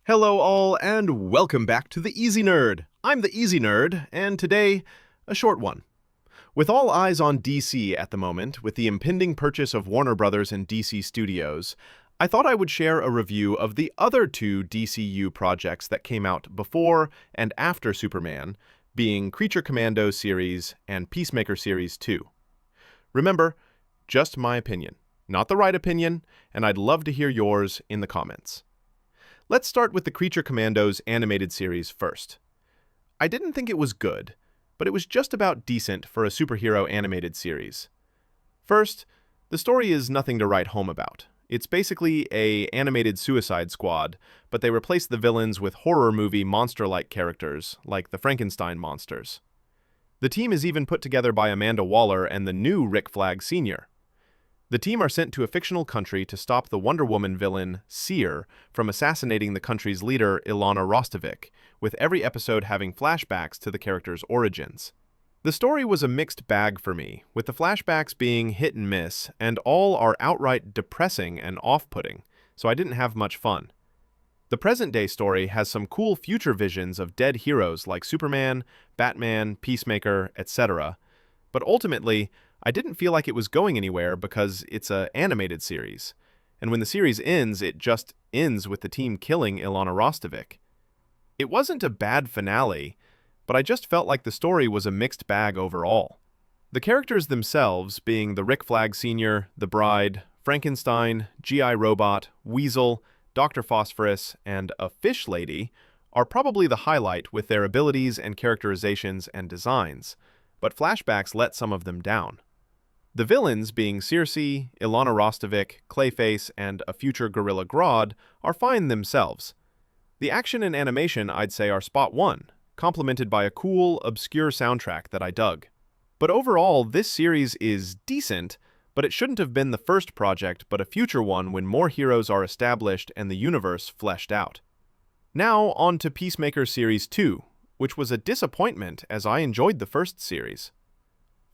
Hello all, and welcome back to the Easy Nerd. I'm the Easy Nerd, and today, a short one. With all eyes on DC at the moment, with the impending purchase of Warner Brothers and DC Studios, I thought I would share a review of the other two DCU projects that came out before and after Superman, being Creature Commandos series and Peacemaker Series 2. Remember, just my opinion, not the right opinion, and I'd love to hear yours in the comments. Let's start with the Creature Commandos animated series first. I didn't think it was good, but it was just about decent for a superhero animated series. First, the story is nothing to write home about. It's basically a animated Suicide Squad, but they replace the villains with horror movie monster-like characters, like the Frankenstein monsters. The team is even put together by Amanda Waller and the new Rick Flag Sr. The team are sent to a fictional country to stop the Wonder Woman villain, Seer, from assassinating the country's leader, Ilana Rostovich, with every episode having flashbacks to the character's origins. The story was a mixed bag for me, with the flashbacks being hit and miss, and all are outright depressing and off-putting, so I didn't have much fun. The present-day story has some cool future visions of dead heroes like Superman, Batman, Peacemaker, etc., but ultimately, I didn't feel like it was going anywhere because it's an animated series, and when the series ends, it just ends with the team killing Ilana Rostovich. It wasn't a bad finale, but I just felt like the story was a mixed bag overall. The characters themselves, being the Rick Flag Sr., the Bride, Frankenstein, G.I. Robot, Weasel, Dr. Phosphorus, and a Fish Lady, are probably the highlight with their abilities and characterizations and designs, but flashbacks let some of them down. The villains, being Circe, Ilana Rostovich, Clayface, and a future Gorilla Grodd, are fine themselves. The action and animation, I'd say, are spot on, complemented by a cool, obscure soundtrack that I dug. But overall, this series is decent, but it shouldn't have been the first project, but a future one when more heroes are established and the universe fleshed out. Now, on to Peacemaker Series 2, which was a disappointment as I enjoyed the first series.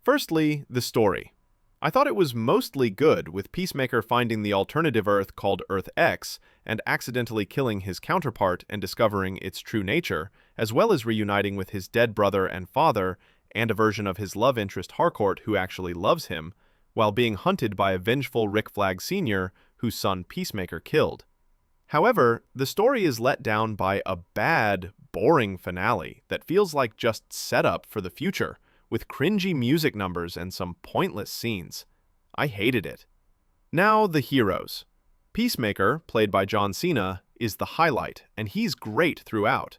Firstly, the story. I thought it was mostly good, with Peacemaker finding the alternative Earth called Earth X and accidentally killing his counterpart and discovering its true nature, as well as reuniting with his dead brother and father and a version of his love interest Harcourt who actually loves him, while being hunted by a vengeful Rick Flag Sr. whose son Peacemaker killed. However, the story is let down by a bad, boring finale that feels like just setup for the future, with cringy music numbers and some pointless scenes. I hated it. Now, the heroes. Peacemaker, played by John Cena, is the highlight, and he's great throughout.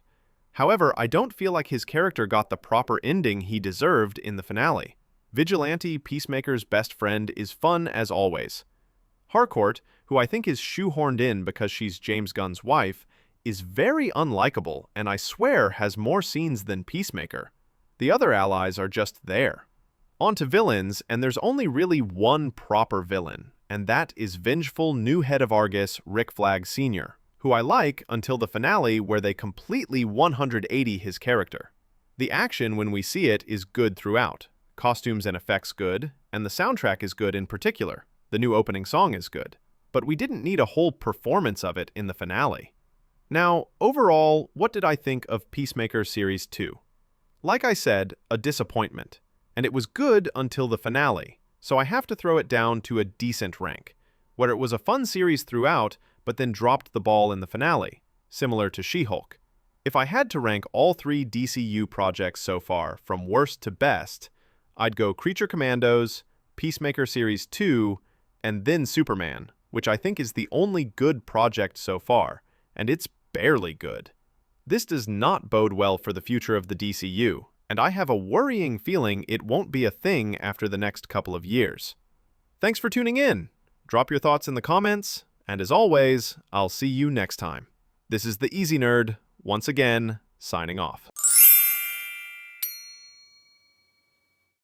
However, I don't feel like his character got the proper ending he deserved in the finale. Vigilante, Peacemaker's best friend, is fun as always. Harcourt, who I think is shoehorned in because she's James Gunn's wife, is very unlikable and I swear has more scenes than Peacemaker. The other allies are just there. On to villains, and there's only really one proper villain, and that is vengeful new head of Argus, Rick Flag Sr., who I like until the finale where they completely 180 his character. The action when we see it is good throughout, costumes and effects good, and the soundtrack is good in particular. The new opening song is good, but we didn't need a whole performance of it in the finale. Now, overall, what did I think of Peacemaker Series 2? Like I said, a disappointment, and it was good until the finale, so I have to throw it down to a decent rank, where it was a fun series throughout, but then dropped the ball in the finale, similar to She-Hulk. If I had to rank all three DCU projects so far, from worst to best, I'd go Creature Commandos, Peacemaker Series 2, and then Superman, which I think is the only good project so far, and it's barely good. This does not bode well for the future of the DCU, and I have a worrying feeling it won't be a thing after the next couple of years. Thanks for tuning in. Drop your thoughts in the comments, and as always, I'll see you next time. This is the Easy Nerd, once again, signing off.